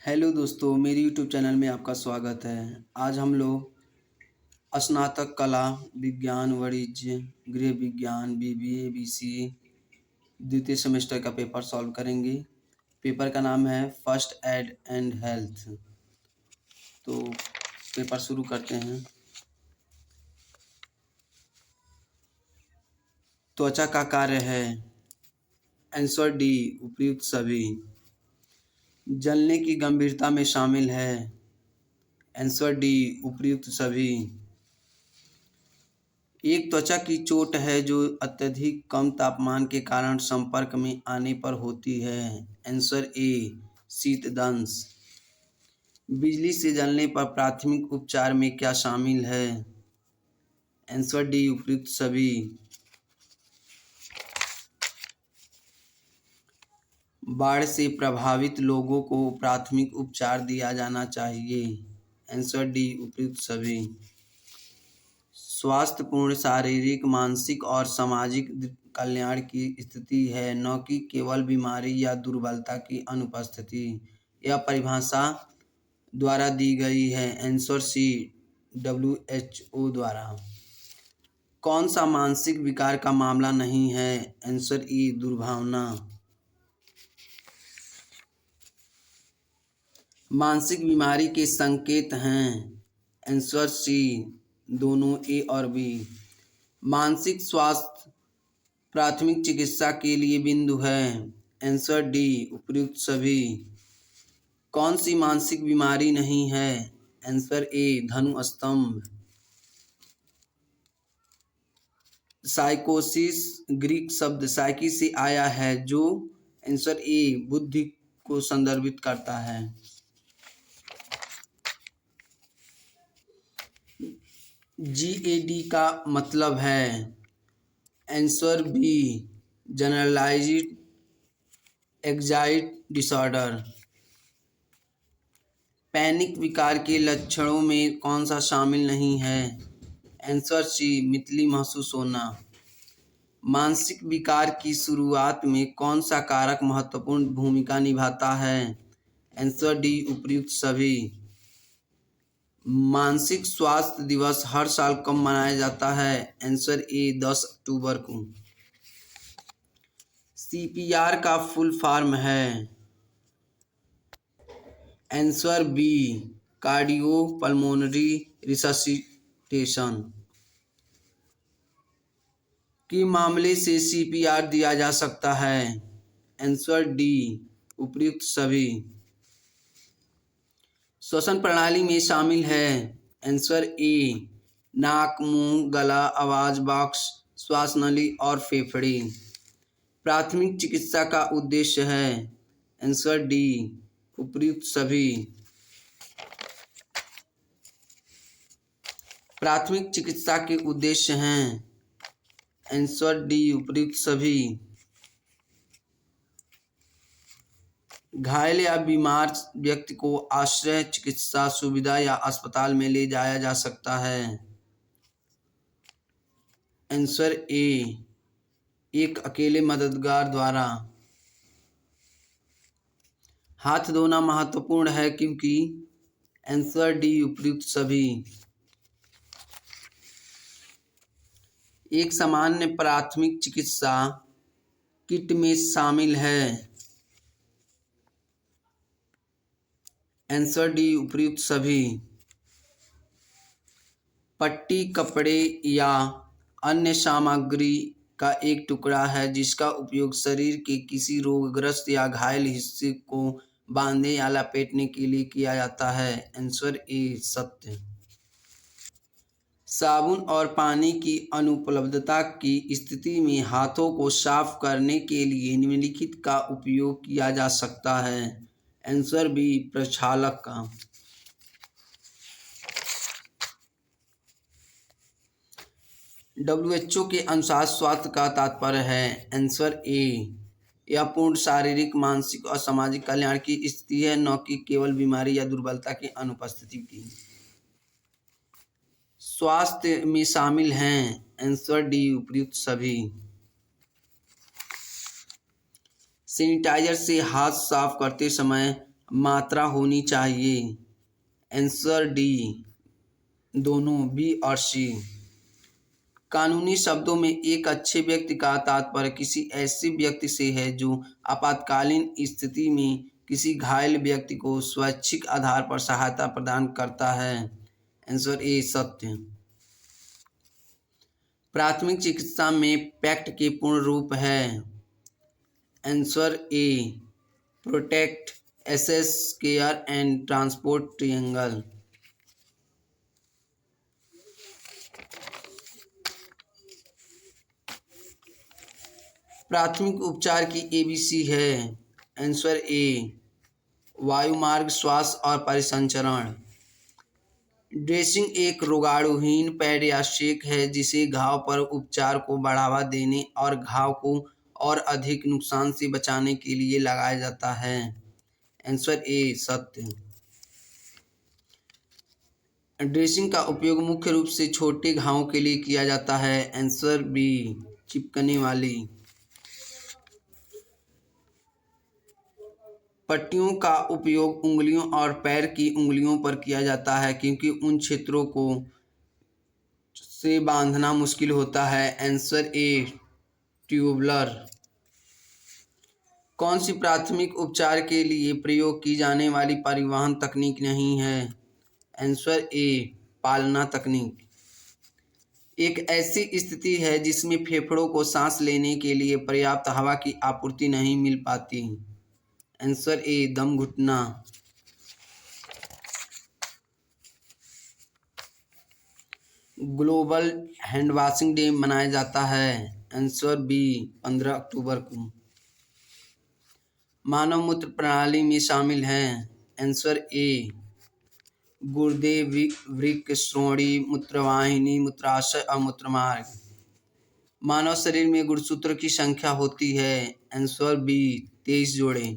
Hello दोस्तों, मेरी YouTube channel में आपका स्वागत है। आज हम लोग स्नातक कला विज्ञान वाणिज्य गृह विज्ञान बीबीए बीसीए द्वितीय सेमेस्टर का पेपर सॉल्व करेंगे। पेपर का नाम है फर्स्ट एड एंड हेल्थ। तो पेपर शुरू करते हैं। त्वचा का कार्य है। आंसर डी उपयुक्त सभी। जलने की गंभीरता में शामिल है। आंसर डी उपयुक्त सभी। एक त्वचा की चोट है जो अत्यधिक कम तापमान के कारण संपर्क में आने पर होती है। आंसर ए शीतदंश। बिजली से जलने पर प्राथमिक उपचार में क्या शामिल है? आंसर डी उपयुक्त सभी। बाढ़ से प्रभावित लोगों को प्राथमिक उपचार दिया जाना चाहिए। आंसर डी उपयुक्त सभी। स्वास्थ्यपूर्ण शारीरिक मानसिक और सामाजिक कल्याण की स्थिति है, न कि केवल बीमारी या दुर्बलता की अनुपस्थिति। यह परिभाषा द्वारा दी गई है। आंसर सी WHO द्वारा। कौन सा मानसिक विकार का मामला नहीं है? आंसर ई दुर्भावना। मानसिक बीमारी के संकेत हैं। आंसर सी दोनों ए और बी। मानसिक स्वास्थ्य प्राथमिक चिकित्सा के लिए बिंदु है। आंसर डी उपयुक्त सभी। कौन सी मानसिक बीमारी नहीं है? आंसर ए धनु स्तंभ। साइकोसिस ग्रीक शब्द साइकी से आया है, जो आंसर ए बुद्धि को संदर्भित करता है। GAD का मतलब है। Answer B generalised anxiety disorder. Panic विकार के लक्षणों में कौन सा शामिल नहीं है? आंसर सी मितली महसूस होना। मानसिक विकार की शुरुआत में कौन सा कारक महत्वपूर्ण भूमिका निभाता है? आंसर डी उपयुक्त सभी। मानसिक स्वास्थ्य दिवस हर साल कब मनाया जाता है? आंसर ए 10 अक्टूबर को। CPR का फुल फॉर्म है। Answer B cardiopulmonary resuscitation. के मामले से CPR दिया जा सकता है? आंसर डी उपयुक्त सभी। श्वसन प्रणाली में शामिल है। आंसर ए नाक मुंह गला आवाज बॉक्स श्वास नली और फेफड़े। प्राथमिक चिकित्सा का उद्देश्य है। आंसर डी उपयुक्त सभी। प्राथमिक चिकित्सा के उद्देश्य हैं। आंसर डी उपयुक्त सभी। घायल या बीमार व्यक्ति को आश्रय चिकित्सा सुविधा या अस्पताल में ले जाया जा सकता है। आंसर ए एक अकेले मददगार द्वारा। हाथ धोना महत्वपूर्ण है क्योंकि? आंसर डी उपयुक्त सभी। एक सामान्य प्राथमिक चिकित्सा किट में शामिल है। आंसर डी उपयुक्त सभी। पट्टी कपड़े या अन्य सामग्री का एक टुकड़ा है जिसका उपयोग शरीर के किसी रोगग्रस्त या घायल हिस्से को बांधने या लपेटने के लिए किया जाता है। आंसर ए सत्य। साबुन और पानी की अनुपलब्धता की स्थिति में हाथों को साफ करने के लिए निम्नलिखित का उपयोग किया जा सकता है। आंसर बी प्रक्षालक का। WHO के अनुसार स्वास्थ्य का तात्पर्य है। आंसर ए यह पूर्ण शारीरिक मानसिक और सामाजिक कल्याण की स्थिति है, न कि केवल बीमारी या दुर्बलता की अनुपस्थिति की। स्वास्थ्य में शामिल हैं। आंसर डी उपयुक्त सभी। सैनिटाइजर से हाथ साफ करते समय मात्रा होनी चाहिए। आंसर डी दोनों, बी और सी। कानूनी शब्दों में एक अच्छे व्यक्ति का तात्पर्य किसी ऐसे व्यक्ति से है जो आपातकालीन स्थिति में किसी घायल व्यक्ति को स्वैच्छिक आधार पर सहायता प्रदान करता है। आंसर ए सत्य। प्राथमिक चिकित्सा में पैक्ट के पूर्ण रूप है। Answer A protect, assess, care and transport triangle. प्राथमिक उपचार की एबीसी है। आंसर ए वायुमार्ग, श्वास और परिसंचरण। ड्रेसिंग एक रोगाणुहीन पैड या शेक है जिसे घाव पर उपचार को बढ़ावा देने और घाव को और अधिक नुकसान से बचाने के लिए लगाया जाता है। आंसर ए सत्य। ड्रेसिंग का उपयोग मुख्य रूप से छोटे घावों के लिए किया जाता है। आंसर बी चिपकने वाली। पट्टियों का उपयोग उंगलियों और पैर की उंगलियों पर किया जाता है क्योंकि उन क्षेत्रों को से बांधना मुश्किल होता है। आंसर ए ट्यूबुलर। कौन सी प्राथमिक उपचार के लिए प्रयोग की जाने वाली परिवहन तकनीक नहीं है? आंसर ए पालना तकनीक। एक ऐसी स्थिति है जिसमें फेफड़ों को सांस लेने के लिए पर्याप्त हवा की आपूर्ति नहीं मिल पाती। आंसर ए दम घुटना। ग्लोबल हैंड वॉशिंग डे मनाया जाता है। आंसर बी 15 अक्टूबर को। मानव मूत्र प्रणाली में शामिल हैं। आंसर ए गुर्दे, वृक्क, श्रोणि, मूत्रवाहिनी, मूत्राशय और मूत्रमार्ग। मानव शरीर में गुणसूत्र की संख्या होती है। आंसर बी 23 जोड़े।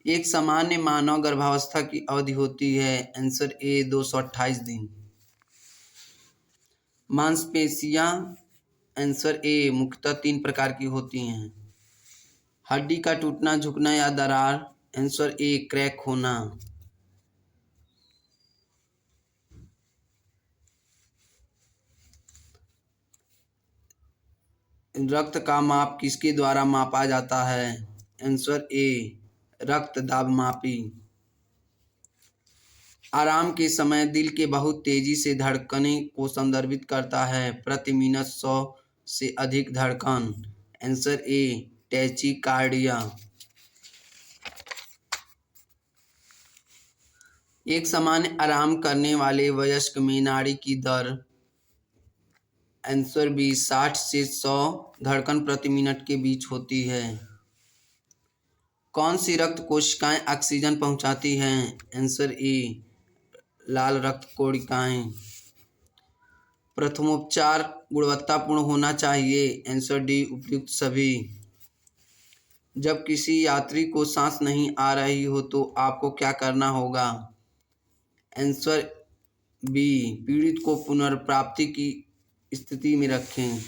एक सामान्य मानव गर्भावस्था की अवधि होती है। आंसर ए 228 दिन। मांसपेशियां आंसर ए मुख्यतः 3 प्रकार की होती हैं। हड्डी का टूटना, झुकना या दरार। आंसर ए क्रैक होना। रक्त का माप किसके द्वारा मापा जाता है? आंसर ए रक्त दाब मापी। आराम के समय दिल के बहुत तेजी से धड़कने को संदर्भित करता है। प्रति मिनट 100 से अधिक धड़कन। Answer A tachycardia. एक सामान्य आराम करने वाले वयस्क में नाड़ी की दर। आंसर बी 60 से 100 धड़कन प्रति मिनट के बीच होती है। कौन सी रक्त कोशिकाएं ऑक्सीजन पहुंचाती हैं? आंसर ए लाल रक्त कोशिकाएं। प्रथमोपचार गुणवत्तापूर्ण होना चाहिए। आंसर डी उपयुक्त सभी। जब किसी यात्री को सांस नहीं आ रही हो तो आपको क्या करना होगा? आंसर बी पीड़ित को पुनर्प्राप्ति की स्थिति में रखें।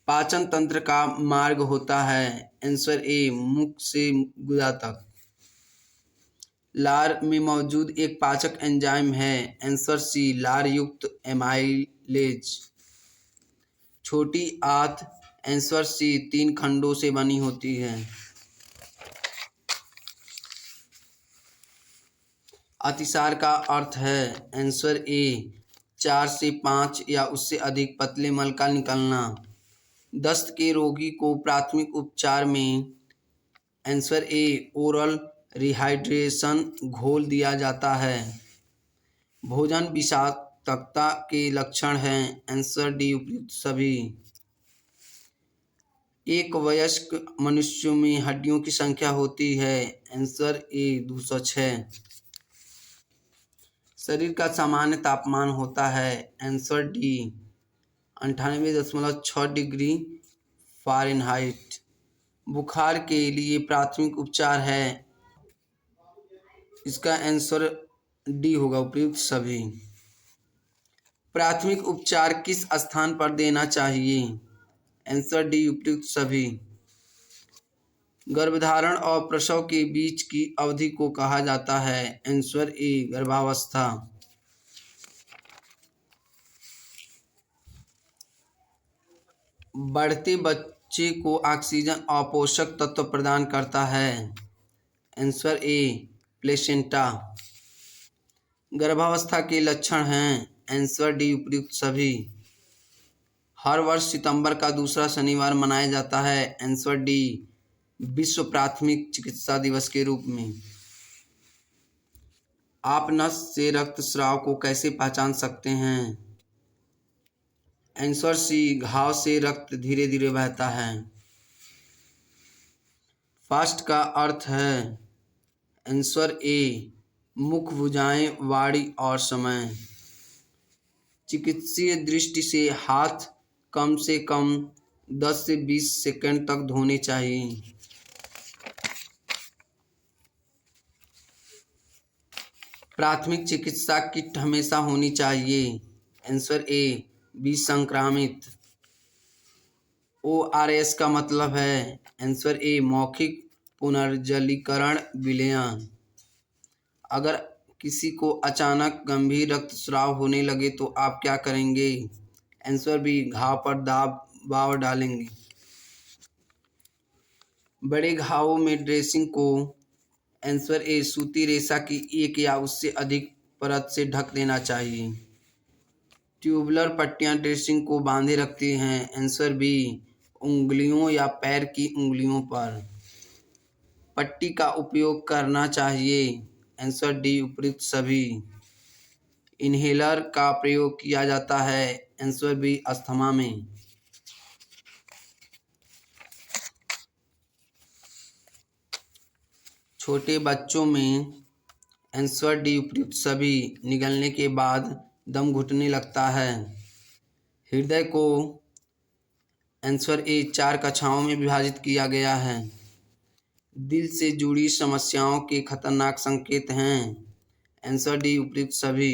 पाचन तंत्र का मार्ग होता है। आंसर ए मुख से गुदा तक। लार में मौजूद एक पाचक एंजाइम है। आंसर सी लार युक्त एमाइलेज। छोटी आंत आंसर सी 3 खंडों से बनी होती है। अतिसार का अर्थ है। आंसर ए 4 से 5 या उससे अधिक पतले मल का निकलना। दस्त के रोगी को प्राथमिक उपचार में आंसर ए ओरल रिहाइड्रेशन घोल दिया जाता है। भोजन विषाक्तता के लक्षण हैं। आंसर डी उपयुक्त सभी। एक वयस्क मनुष्य में हड्डियों की संख्या होती है। आंसर ए 206। शरीर का सामान्य तापमान होता है। Answer D 98.6 degree Fahrenheit. बुखार के लिए प्राथमिक उपचार है। इसका आंसर डी होगा उपयुक्त सभी। प्राथमिक उपचार किस स्थान पर देना चाहिए? आंसर डी उपयुक्त सभी। गर्भधारण और प्रसव के बीच की अवधि को कहा जाता है। आंसर ए गर्भावस्था। बढ़ते बच्चे को ऑक्सीजन और पोषक तत्व प्रदान करता है। आंसर ए प्लेसेंटा। गर्भावस्था के लक्षण हैं। आंसर डी उपयुक्त सभी। हर वर्ष सितंबर का दूसरा शनिवार मनाया जाता है। आंसर डी विश्व प्राथमिक चिकित्सा दिवस के रूप में। आप नस से रक्तस्राव को कैसे पहचान सकते हैं? आंसर सी घाव से रक्त धीरे धीरे बहता है। फास्ट का अर्थ है। आंसर ए मुख, भुजाएं, वाणी और समय। चिकित्सीय दृष्टि से हाथ कम से कम 10 से 20 सेकंड तक धोने चाहिए। प्राथमिक चिकित्सा किट हमेशा होनी चाहिए। Answer A विसंक्रामित। ORS का मतलब है। आंसर ए मौखिक पुनर्जलीकरण विलयन। अगर किसी को अचानक गंभीर रक्तस्राव होने लगे तो आप क्या करेंगे? आंसर बी घाव पर दबाव डालेंगे। बड़े घावों में ड्रेसिंग को आंसर ए सूती रेशा की एक या उससे अधिक परत से ढक देना चाहिए। ट्यूबुलर पट्टियां ड्रेसिंग को बांधे रखती हैं। आंसर बी उंगलियों या पैर की उंगलियों पर। पट्टी का उपयोग करना चाहिए। आंसर डी उपयुक्त सभी। इन्हेलर का प्रयोग किया जाता है। आंसर बी अस्थमा में। छोटे बच्चों में आंसर डी उपयुक्त सभी। निगलने के बाद दम घुटने लगता है। हृदय को आंसर ए 4 कक्षाओं में विभाजित किया गया है। दिल से जुड़ी समस्याओं के खतरनाक संकेत हैं। आंसर डी उपयुक्त सभी।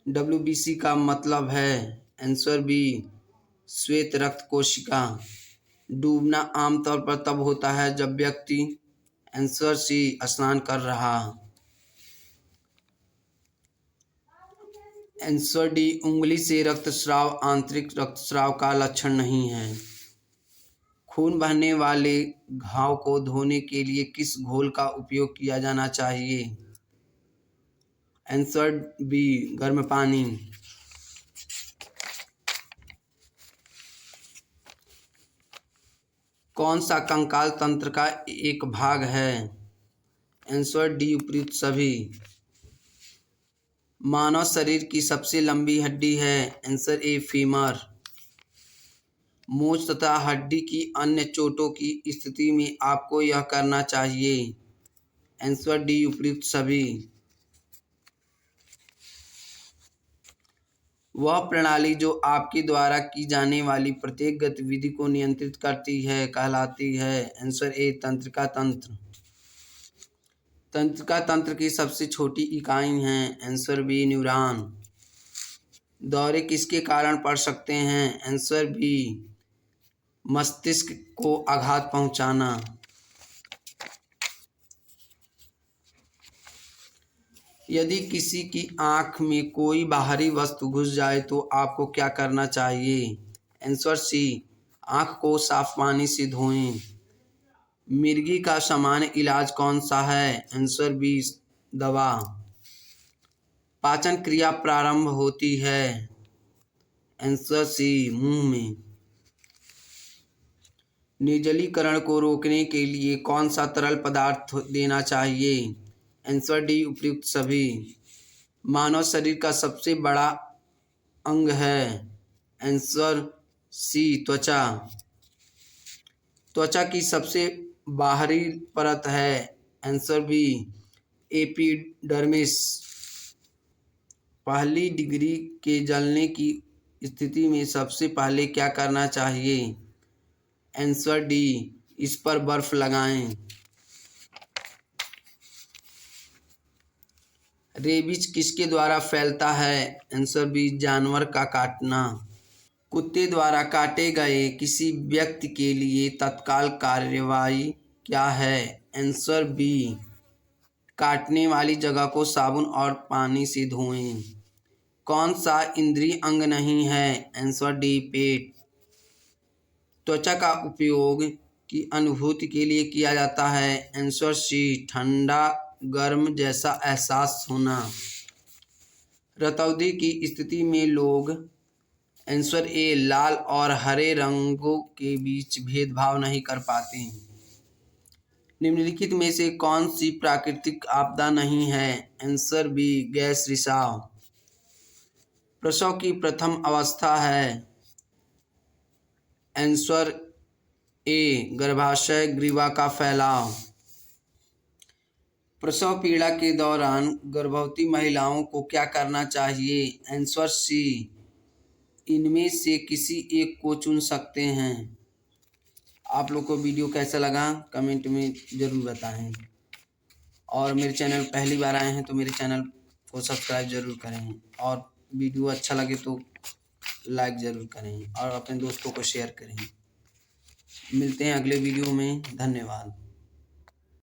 WBC का मतलब है। आंसर बी श्वेत रक्त कोशिका। डूबना आमतौर पर तब होता है जब व्यक्ति आंसर सी स्नान कर रहा। आंसर डी उंगली से रक्तस्राव आंतरिक रक्तस्राव का लक्षण नहीं है। खून बहने वाले घाव को धोने के लिए किस घोल का उपयोग किया जाना चाहिए? आंसर बी गर्म पानी। कौन सा कंकाल तंत्र का एक भाग है? आंसर डी उपयुक्त सभी। मानव शरीर की सबसे लंबी हड्डी है। आंसर ए फीमर। मोच तथा हड्डी की अन्य चोटों की स्थिति में आपको यह करना चाहिए। आंसर डी उपयुक्त सभी। वह प्रणाली जो आपके द्वारा की जाने वाली प्रत्येक गतिविधि को नियंत्रित करती है कहलाती है। आंसर ए तंत्रिका तंत्र। तंत्रिका तंत्र की सबसे छोटी इकाई हैं। Answer B neuron. दौरे किसके कारण पड़ सकते हैं? आंसर बी मस्तिष्क को आघात पहुंचाना। यदि किसी की आंख में कोई बाहरी वस्तु घुस जाए तो आपको क्या करना चाहिए? आंसर सी आंख को साफ पानी से धोएं। मिर्गी का सामान्य इलाज कौन सा है? आंसर बी दवा। पाचन क्रिया प्रारंभ होती है। आंसर सी मुंह में। निर्जलीकरण को रोकने के लिए कौन सा तरल पदार्थ देना चाहिए? आंसर डी उपयुक्त सभी। मानव शरीर का सबसे बड़ा अंग है। आंसर सी त्वचा। त्वचा की सबसे बाहरी परत है। Answer B epidermis. पहली डिग्री के जलने की स्थिति में सबसे पहले क्या करना चाहिए? आंसर डी इस पर बर्फ लगाएं। रेबीज किसके द्वारा फैलता है? आंसर बी जानवर का काटना। कुत्ते द्वारा काटे गए किसी व्यक्ति के लिए तत्काल कार्रवाई क्या है? आंसर बी, काटने वाली जगह को साबुन और पानी से धोएं। कौन सा इंद्रिय अंग नहीं है? आंसर डी, पेट। त्वचा का उपयोग की अनुभूति के लिए किया जाता है? आंसर सी, ठंडा गर्म जैसा एहसास होना। रतौंधी की स्थिति में लोग, आंसर ए, लाल और हरे रंगों के बीच भेदभाव नहीं कर पाते। निम्नलिखित में से कौन सी प्राकृतिक आपदा नहीं है? आंसर बी, गैस रिसाव। प्रसव की प्रथम अवस्था है? आंसर ए, गर्भाशय ग्रीवा का फैलाव। प्रसव पीड़ा के दौरान गर्भवती महिलाओं को क्या करना चाहिए? आंसर सी, इनमें से किसी एक को चुन सकते हैं। आप लोग को वीडियो कैसा लगा कमेंट में ज़रूर बताएं, और मेरे चैनल पहली बार आए हैं तो मेरे चैनल को सब्सक्राइब ज़रूर करें, और वीडियो अच्छा लगे तो लाइक ज़रूर करें और अपने दोस्तों को शेयर करें। मिलते हैं अगले वीडियो में। धन्यवाद।